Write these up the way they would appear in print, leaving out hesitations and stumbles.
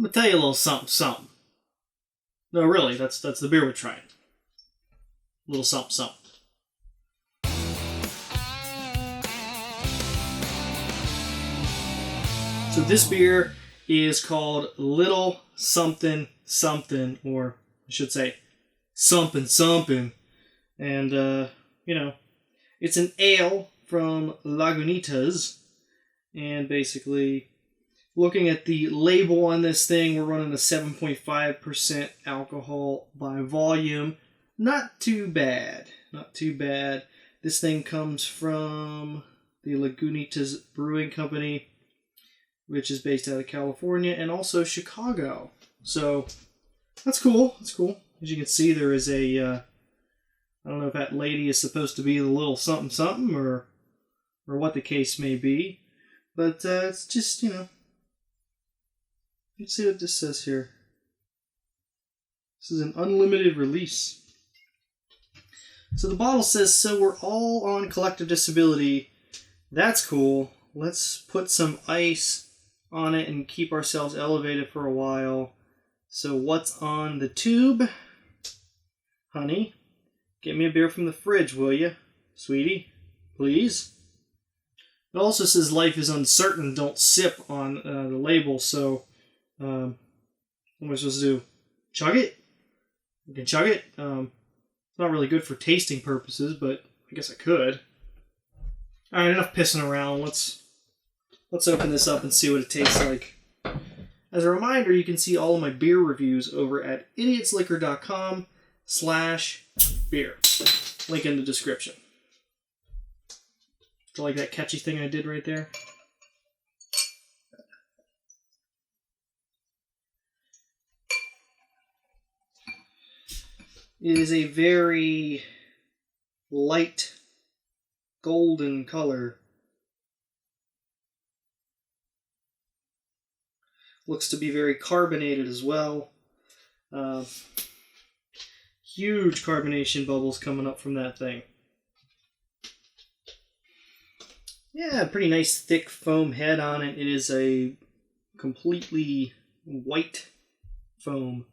I'm gonna tell you a little something, something. No, really, that's the beer we're trying. Little something, something. So this beer is called Little Sumpin Sumpin, or I should say Sumpin Sumpin. And, it's an ale from Lagunitas. And basically, looking at the label on this thing, we're running a 7.5% alcohol by volume. Not too bad. Not too bad. This thing comes from the Lagunitas Brewing Company, which is based out of California, and also Chicago. So, that's cool. That's cool. As you can see, there is a, I don't know if that lady is supposed to be the little something something, or what the case may be. But, it's just, let's see what this says here. This is an unlimited release. So the bottle says, so we're all on collective disability. That's cool. Let's put some ice on it and keep ourselves elevated for a while. So what's on the tube? Honey, get me a beer from the fridge, will you? Sweetie, please. It also says life is uncertain, don't sip on the label. So what am I supposed to do? Chug it? I can chug it. It's not really good for tasting purposes, but I guess I could. Alright, enough pissing around. Let's open this up and see what it tastes like. As a reminder, you can see all of my beer reviews over at idiotsliquor.com/beer. Link in the description. Do you like that catchy thing I did right there? It is a very light golden color. Looks to be very carbonated as well. Huge carbonation bubbles coming up from that thing. Yeah, pretty nice thick foam head on it. It is a completely white foam.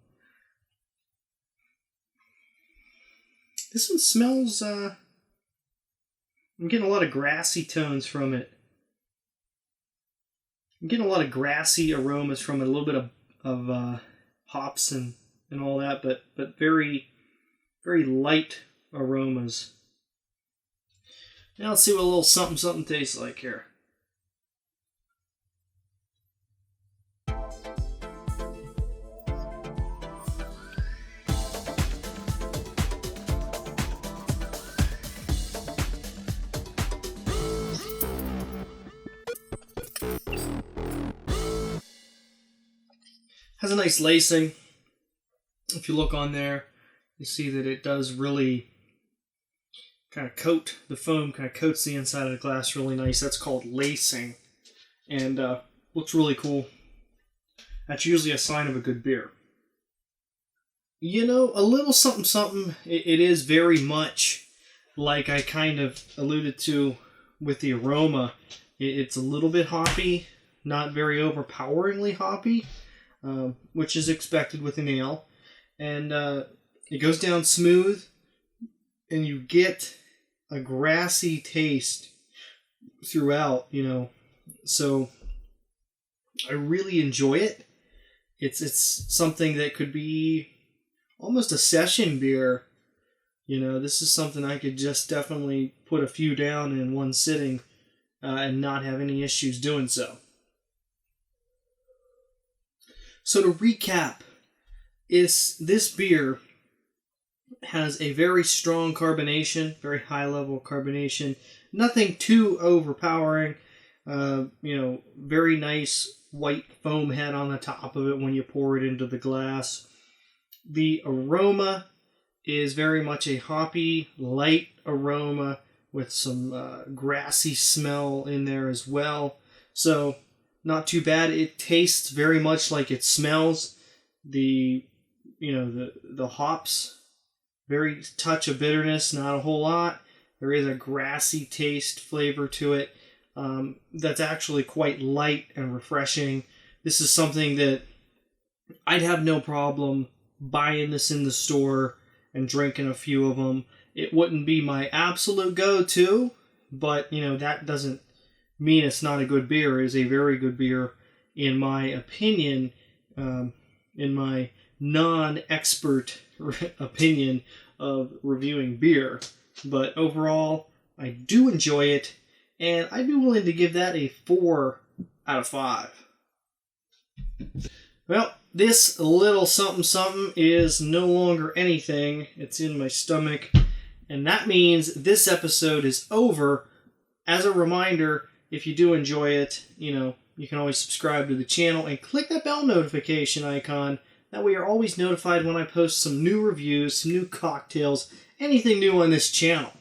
This one smells, I'm getting a lot of grassy tones from it. I'm getting a lot of grassy aromas from it, a little bit of hops and all that, but very, very light aromas. Now let's see what a little something something tastes like here. Has a nice lacing. If you look on there, you see that it does really kind of coat, the foam kind of coats the inside of the glass really nice. That's called lacing, and looks really cool. That's usually a sign of a good beer. A little something something, it is very much like I kind of alluded to with the aroma. It's a little bit hoppy, not very overpoweringly hoppy, which is expected with an ale. And it goes down smooth, and you get a grassy taste throughout, So I really enjoy it. It's something that could be almost a session beer. This is something I could just definitely put a few down in one sitting and not have any issues doing so. So to recap, this beer has a very strong carbonation, very high level carbonation. Nothing too overpowering. Very nice white foam head on the top of it when you pour it into the glass. The aroma is very much a hoppy, light aroma with some grassy smell in there as well. So not too bad. It tastes very much like it smells. The hops, very touch of bitterness, not a whole lot. There is a grassy taste flavor to it that's actually quite light and refreshing. This is something that I'd have no problem buying this in the store and drinking a few of them. It wouldn't be my absolute go-to, but, that doesn't mean it's not a good beer. It is a very good beer, in my opinion, in my non-expert opinion of reviewing beer. But overall, I do enjoy it, and I'd be willing to give that a 4 out of 5. Well, this Little Sumpin Sumpin is no longer anything. It's in my stomach, and that means this episode is over. As a reminder, if you do enjoy it, you can always subscribe to the channel and click that bell notification icon. That way you're always notified when I post some new reviews, some new cocktails, anything new on this channel.